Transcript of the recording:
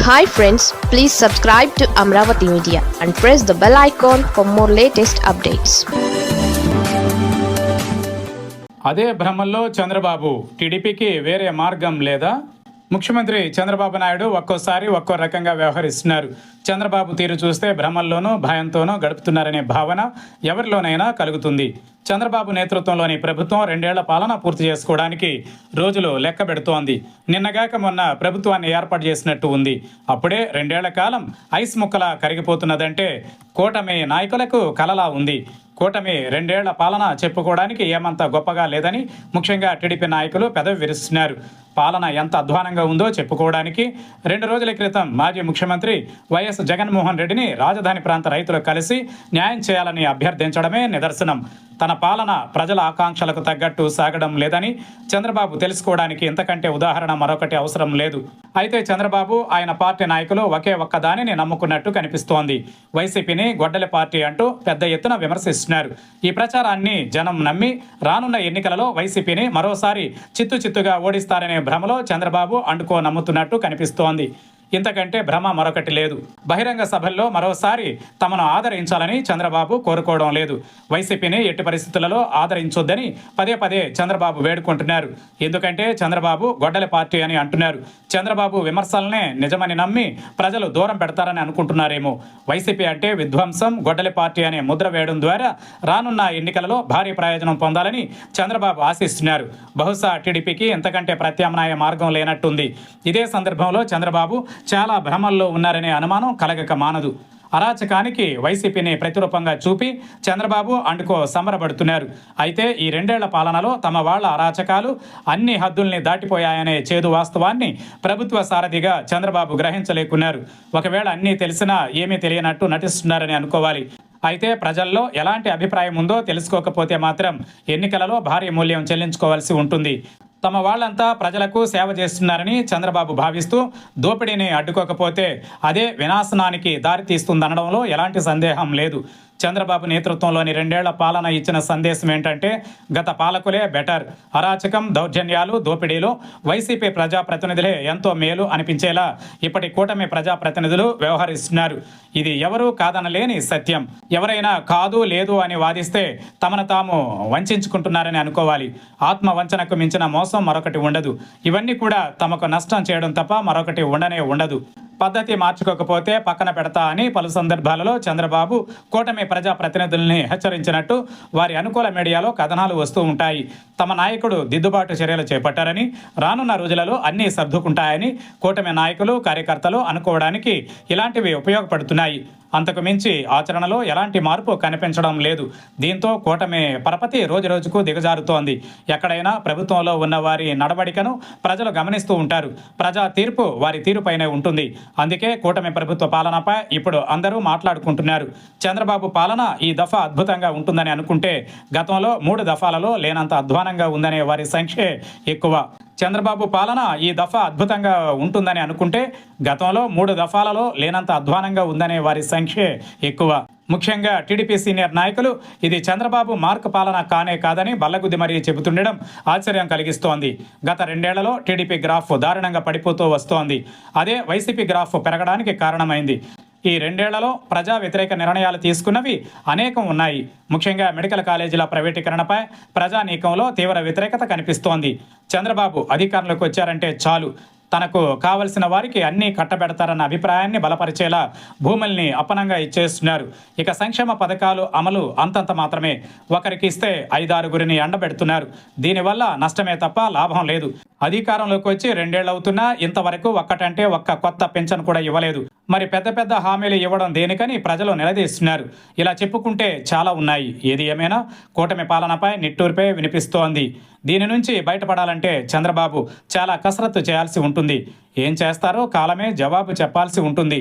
Hi friends, please subscribe to Amravati Media and press the bell icon for more latest updates. అదే భ్రమల్లో చంద్రబాబు టీడీపీకి వేరే మార్గం లేదా? ముఖ్యమంత్రి చంద్రబాబు నాయుడు ఒక్కోసారి ఒక్కో రకంగా వ్యవహరిస్తున్నారు. చంద్రబాబు తీరు చూస్తే భ్రమల్లోనూ భయంతోనూ గడుపుతున్నారనే భావన ఎవరిలోనైనా కలుగుతుంది. చంద్రబాబు నేతృత్వంలోని ప్రభుత్వం 2 ఏళ్ల పాలన పూర్తి చేసుకోవడానికి రోజులు లెక్క పెడుతోంది. నిన్నగాక మొన్న ప్రభుత్వాన్ని ఏర్పాటు చేసినట్టు ఉంది. అప్పుడే 2 ఏళ్ల కాలం ఐస్ ముక్కలా కరిగిపోతున్నదంటే కూటమి నాయకులకు కలలా ఉంది. కూటమి 2 ఏళ్ల పాలన చెప్పుకోవడానికి ఏమంత గొప్పగా లేదని ముఖ్యంగా టీడీపీ నాయకులు పెదవి విరుస్తున్నారు. పాలన ఎంత అధ్వానంగా ఉందో చెప్పుకోవడానికి 2 రోజుల క్రితం మాజీ ముఖ్యమంత్రి వైఎస్ జగన్మోహన్ రెడ్డిని రాజధాని ప్రాంత రైతులు కలిసి న్యాయం చేయాలని అభ్యర్థించడమే నిదర్శనం. తన పాలన ప్రజల ఆకాంక్షలకు తగ్గట్టు సాగడం లేదని చంద్రబాబు తెలుసుకోవడానికి ఇంతకంటే ఉదాహరణ మరొకటి అవసరం లేదు. అయితే చంద్రబాబు ఆయన పార్టీ నాయకులు ఒకే ఒక్క దానిని నమ్ముకున్నట్టు కనిపిస్తోంది. వైసీపీని గొడ్డలి పార్టీ అంటూ పెద్ద ఎత్తున విమర్శిస్తున్నారు. ఈ ప్రచారాన్ని జనం నమ్మి రానున్న ఎన్నికలలో వైసీపీని మరోసారి చిత్తుగా ఓడిస్తారనే భ్రమలో చంద్రబాబు అండుకో నమ్ముతున్నట్టు కనిపిస్తోంది. ఇంతకంటే భ్రమ మరొకటి లేదు. బహిరంగ సభల్లో మరోసారి తమను ఆదరించాలని చంద్రబాబు కోరుకోవడం లేదు. వైసీపీని ఎట్టి పరిస్థితులలో ఆదరించొద్దని పదే చంద్రబాబు వేడుకుంటున్నారు. ఎందుకంటే చంద్రబాబు గొడ్డలి పార్టీ అని అంటున్నారు. చంద్రబాబు విమర్శలనే నిజమని నమ్మి ప్రజలు దూరం పెడతారని అనుకుంటున్నారేమో. వైసీపీ అంటే విధ్వంసం, గొడ్డలి పార్టీ అనే ముద్ర వేయడం ద్వారా రానున్న ఎన్నికలలో భారీ ప్రయోజనం పొందాలని చంద్రబాబు ఆశిస్తున్నారు. బహుశా టీడీపీకి ఎంతకంటే ప్రత్యామ్నాయ మార్గం లేనట్టుంది. ఇదే సందర్భంలో చంద్రబాబు చాలా భ్రమల్లో ఉన్నారనే అనుమానం కలగక మానదు. అరాచకానికి వైసీపీని ప్రతిరూపంగా చూపి చంద్రబాబు అండుకో సంబరపడుతున్నారు. అయితే ఈ 2 ఏళ్ల పాలనలో తమ వాళ్ల అరాచకాలు అన్ని హద్దుల్ని దాటిపోయాయనే చేదు వాస్తవాన్ని ప్రభుత్వ సారథిగా చంద్రబాబు గ్రహించలేకున్నారు. ఒకవేళ అన్నీ తెలిసినా ఏమీ తెలియనట్టు నటిస్తున్నారని అనుకోవాలి. అయితే ప్రజల్లో ఎలాంటి అభిప్రాయం ఉందో తెలుసుకోకపోతే మాత్రం ఎన్నికలలో భారీ మూల్యం చెల్లించుకోవాల్సి ఉంటుంది. తమ వాళ్ళంతా ప్రజలకు సేవ చేస్తున్నారని చంద్రబాబు భావిస్తూ దోపిడీని అడ్డుకోకపోతే అదే వినాశనానికి దారితీస్తుందనడంలో ఎలాంటి సందేహం లేదు. చంద్రబాబు నేతృత్వంలోని 2 ఏళ్ల పాలన ఇచ్చిన సందేశం ఏంటంటే గత పాలకులే బెటర్. అరాచకం, దౌర్జన్యాలు, దోపిడీలో వైసీపీ ప్రజాప్రతినిధులే ఎంతో మేలు అనిపించేలా ఇప్పటి కూటమి ప్రజాప్రతినిధులు వ్యవహరిస్తున్నారు. ఇది ఎవరూ కాదనలేని సత్యం. ఎవరైనా కాదు లేదు అని వాదిస్తే తమను తాము వంచుకుంటున్నారని అనుకోవాలి. ఆత్మ వంచనకు మించిన మోసం మరొకటి ఉండదు. ఇవన్నీ కూడా తమకు నష్టం చేయడం తప్ప మరొకటి ఉండనే ఉండదు. పద్ధతి మార్చుకోకపోతే పక్కన పెడతా అని పలు సందర్భాలలో చంద్రబాబు కూటమి ప్రజాప్రతినిధుల్ని హెచ్చరించినట్టు వారి అనుకూల మీడియాలో కథనాలు వస్తూ ఉంటాయి. తమ నాయకుడు దిద్దుబాటు చర్యలు చేపట్టారని, రానున్న రోజులలో అన్నీ సర్దుకుంటాయని కూటమి నాయకులు, కార్యకర్తలు అనుకోవడానికి ఇలాంటివి ఉపయోగపడుతున్నాయి. అంతకు మించి ఆచరణలో ఎలాంటి మార్పు కనిపించడం లేదు. దీంతో కూటమి పరపతి రోజుకు దిగజారుతోంది. ఎక్కడైనా ప్రభుత్వంలో ఉన్న వారి నడవడికను ప్రజలు గమనిస్తూ ఉంటారు. ప్రజా తీర్పు వారి తీరుపైనే ఉంటుంది. అందుకే కూటమి ప్రభుత్వ పాలనపై ఇప్పుడు అందరూ మాట్లాడుకుంటున్నారు. చంద్రబాబు పాలన ఈ దఫా అద్భుతంగా ఉంటుందని అనుకుంటే గతంలో 3 దఫాలలో లేనంత అధ్వానంగా ఉందనే వారి సంఖ్యే ఎక్కువ. చంద్రబాబు పాలన ఈ దఫా అద్భుతంగా ఉంటుందని అనుకుంటే గతంలో 3 దఫాలలో లేనంత అధ్వానంగా ఉందనే వారి సంఖ్యే ఎక్కువ. ముఖ్యంగా టీడీపీ సీనియర్ నాయకులు ఇది చంద్రబాబు మార్క్ పాలన కానే కాదని బల్లగుద్ది మరీ చెబుతుండడం ఆశ్చర్యం కలిగిస్తోంది. గత 2 ఏళ్లలో టీడీపీ గ్రాఫ్ దారుణంగా పడిపోతూ వస్తోంది. అదే వైసీపీ గ్రాఫ్ పెరగడానికి కారణమైంది. ఈ 2 ఏళ్లలో ప్రజా వ్యతిరేక నిర్ణయాలు తీసుకున్నవి అనేకం ఉన్నాయి. ముఖ్యంగా మెడికల్ కాలేజీల ప్రైవేటీకరణపై ప్రజానీకంలో తీవ్ర వ్యతిరేకత కనిపిస్తోంది. చంద్రబాబు అధికారంలోకి వచ్చారంటే చాలు తనకు కావలసిన వారికి అన్నీ కట్టబెడతారన్న అభిప్రాయాన్ని బలపరిచేలా భూముల్ని అప్పనంగా ఇచ్చేస్తున్నారు. ఇక సంక్షేమ పథకాలు అమలు అంతంత మాత్రమే. ఒకరికి ఇస్తే 5-6గురిని ఎండబెడుతున్నారు. దీనివల్ల నష్టమే తప్ప లాభం లేదు. అధికారంలోకి వచ్చి 2 ఏళ్ళు అవుతున్నా ఇంతవరకు ఒక్కటంటే ఒక్క కొత్త పెన్షన్ కూడా ఇవ్వలేదు. మరి పెద్ద హామీలు ఇవ్వడం దేనికని ప్రజలు నిలదీస్తున్నారు. ఇలా చెప్పుకుంటే చాలా ఉన్నాయి. ఏది ఏమైనా కూటమి పాలనపై నిట్టూర్పే వినిపిస్తోంది. దీని నుంచి బయటపడాలంటే చంద్రబాబు చాలా కసరత్తు చేయాల్సి ఉంటుంది. ఏం చేస్తారో కాలమే జవాబు చెప్పాల్సి ఉంటుంది.